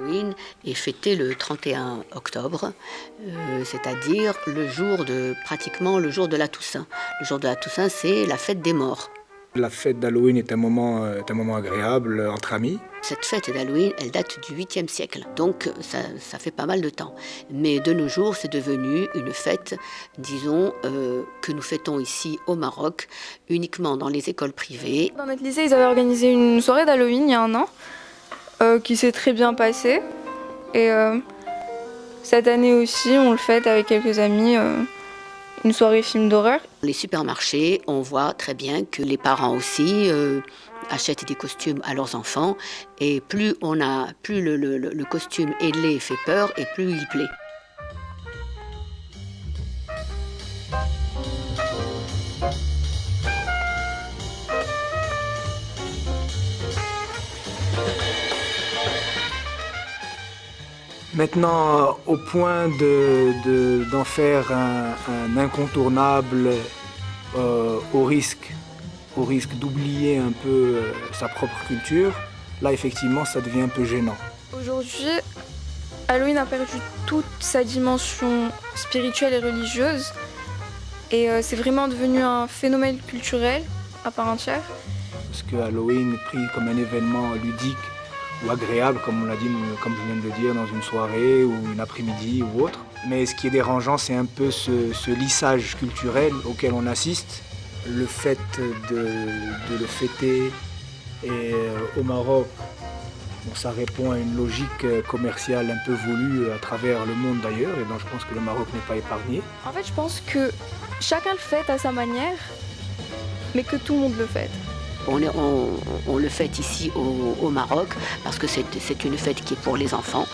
Halloween est fêté le 31 octobre, c'est-à-dire pratiquement le jour de la Toussaint. Le jour de la Toussaint, c'est la fête des morts. La fête d'Halloween est un moment agréable entre amis. Cette fête d'Halloween, elle date du 8e siècle, donc ça fait pas mal de temps. Mais de nos jours, c'est devenu une fête, disons, que nous fêtons ici au Maroc, uniquement dans les écoles privées. Dans notre lycée, ils avaient organisé une soirée d'Halloween il y a un an, qui s'est très bien passée. Et cette année aussi, on le fête avec quelques amis, une soirée film d'horreur. Les supermarchés, on voit très bien que les parents aussi achètent des costumes à leurs enfants, et plus le costume est laid et fait peur, et plus il plaît. Maintenant, au point d'en faire un incontournable au risque d'oublier un peu sa propre culture, là effectivement ça devient un peu gênant. Aujourd'hui, Halloween a perdu toute sa dimension spirituelle et religieuse, et c'est vraiment devenu un phénomène culturel à part entière. Parce que Halloween est pris comme un événement ludique ou agréable, comme on l'a dit, comme je viens de le dire, dans une soirée ou une après-midi ou autre. Mais ce qui est dérangeant, c'est un peu ce lissage culturel auquel on assiste. Le fait de le fêter au Maroc, bon, ça répond à une logique commerciale un peu voulue à travers le monde d'ailleurs, et donc je pense que le Maroc n'est pas épargné. En fait, je pense que chacun le fête à sa manière, mais que tout le monde le fête. On le fête ici au Maroc parce que c'est une fête qui est pour les enfants,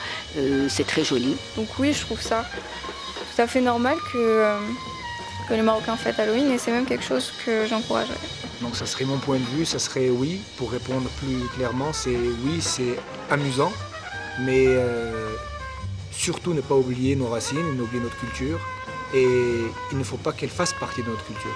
c'est très joli. Donc oui, je trouve ça tout à fait normal que les Marocains fêtent Halloween, et c'est même quelque chose que j'encouragerais. Donc ça serait mon point de vue, ça serait oui, pour répondre plus clairement, c'est oui, c'est amusant, mais surtout ne pas oublier nos racines, ne pas oublier notre culture, et il ne faut pas qu'elle fasse partie de notre culture.